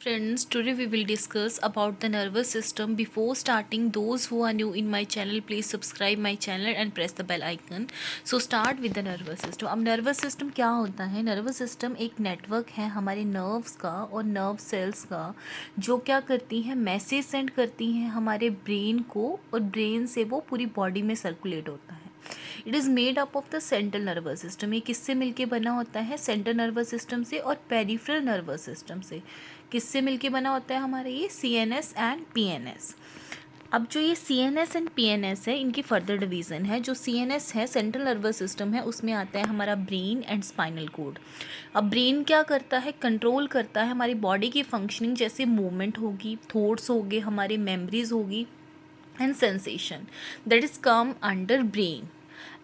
Friends, today we will discuss about the nervous system. Before starting, those who are new in my channel, please subscribe my channel and press the bell icon. So start with the nervous system. अब nervous system क्या होता है? nervous system एक network है हमारे nerves का और nerve cells का, जो क्या करती हैं, मैसेज सेंड करती हैं हमारे ब्रेन को, और ब्रेन से वो पूरी बॉडी में सर्कुलेट होता है. It is made up of the central nervous system. ये किससे मिलके बना होता है? सेंट्रल नर्वस सिस्टम से और पेरिफेरल नर्वस सिस्टम से. किससे मिलके बना होता है हमारा ये? CNS and PNS. अब जो ये CNS एंड PNS है, इनकी फर्दर डिवीज़न है. जो CNS है, सेंट्रल नर्वस सिस्टम है, उसमें आता है हमारा ब्रेन एंड स्पाइनल कोड. अब ब्रेन क्या करता है? कंट्रोल करता है हमारी बॉडी की फंक्शनिंग, जैसे मूवमेंट होगी, थॉट्स होंगे, हमारी मेमोरीज होगी and sensation, that is come under brain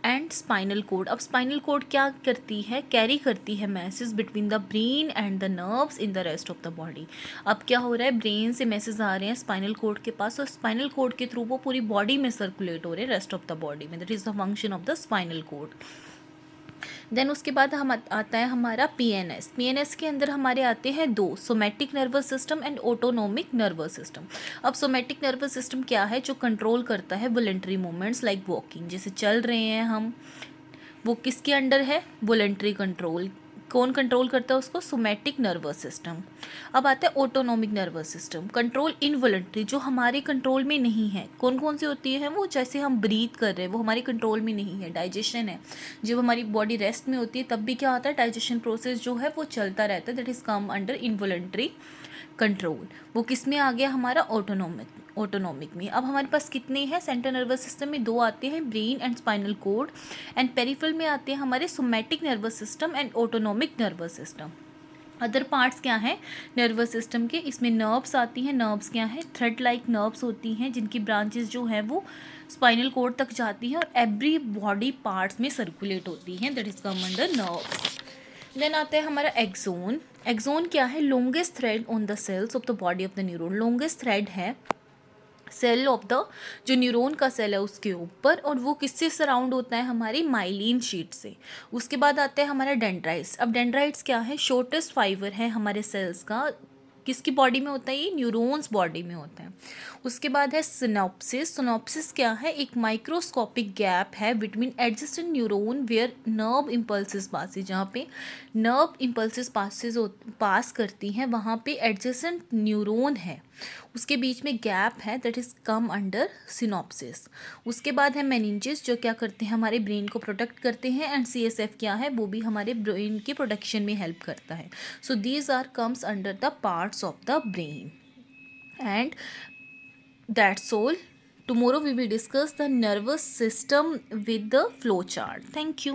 and spinal cord. अब स्पाइनल कोड क्या करती है? कैरी करती है message between the brain and the nerves in the rest of the body. अब क्या हो रहा है? ब्रेन से मैसेज आ रहे हैं स्पाइनल कोड के पास, और स्पाइनल कोड के थ्रू वो पूरी बॉडी में सर्कुलेट हो रहे हैं, रेस्ट ऑफ द बॉडी में. That is the function of the spinal cord. Then उसके बाद हम आता है हमारा PNS. PNS के अंदर हमारे आते हैं दो, somatic nervous system and autonomic nervous system. अब सोमैटिक नर्वस सिस्टम क्या है? जो कंट्रोल करता है वॉलंटरी मूवमेंट्स लाइक वॉकिंग, जैसे चल रहे हैं हम, वो किसके अंडर है? Voluntary control. कौन कंट्रोल करता है उसको? Somatic nervous system. अब आता है autonomic nervous system. Control involuntary, जो हमारे कंट्रोल में नहीं है. कौन कौन सी होती है वो? जैसे हम ब्रीथ कर रहे हैं, वो हमारे कंट्रोल में नहीं है. डाइजेशन है, जब हमारी बॉडी रेस्ट में होती है तब भी क्या होता है? डाइजेशन प्रोसेस जो है वो चलता रहता है. That is come under involuntary control. वो किस में आ गया? हमारा ऑटोनोमिक में. अब हमारे पास कितने हैं सेंट्रल नर्वस सिस्टम में? दो आते हैं, brain and spinal cord. And peripheral में आते हैं हमारे somatic nervous system and autonomic nervous system. Other parts क्या हैं नर्वस सिस्टम के? इसमें नर्व्स आती हैं. नर्व्स क्या हैं? थ्रेड लाइक नर्व्स होती हैं, जिनकी ब्रांचेस जो हैं वो स्पाइनल कोड तक जाती हैं और एवरी बॉडी पार्ट्स में सर्कुलेट होती हैं. That is come under nerves. Then आता है हमारा एक्सोन. एक्सोन क्या है? Longest thread on the cells of the body of the neuron. Longest thread है सेल ऑफ द, जो न्यूरॉन का सेल है उसके ऊपर, और वो किससे सराउंड होता है? हमारी माइलिन शीट से. उसके बाद आता है हमारा डेंड्राइट्स. अब डेंड्राइट्स क्या है? शॉर्टेस्ट फाइबर है हमारे सेल्स का. किसकी बॉडी में होता है ये? न्यूरॉन्स बॉडी में होता है. उसके बाद है सिनॉप्सिस. सिनॉप्सिस क्या है? एक माइक्रोस्कोपिक गैप है between adjacent neuron where nerve impulses passes. जहाँ पे नर्व इम्पल्सिस पास करती हैं, वहाँ पे एडजेसेंट न्यूरॉन है, उसके बीच में गैप है. That is come under synopsis. उसके बाद है मेनिंजेस, जो क्या करते हैं? हमारे ब्रेन को प्रोटेक्ट करते हैं. एंड CSF क्या है? वो भी हमारे ब्रेन के प्रोटेक्शन में हेल्प करता है. So these are comes under the parts of the brain. And that's all. Tomorrow we will discuss the nervous system with the flow chart. Thank you.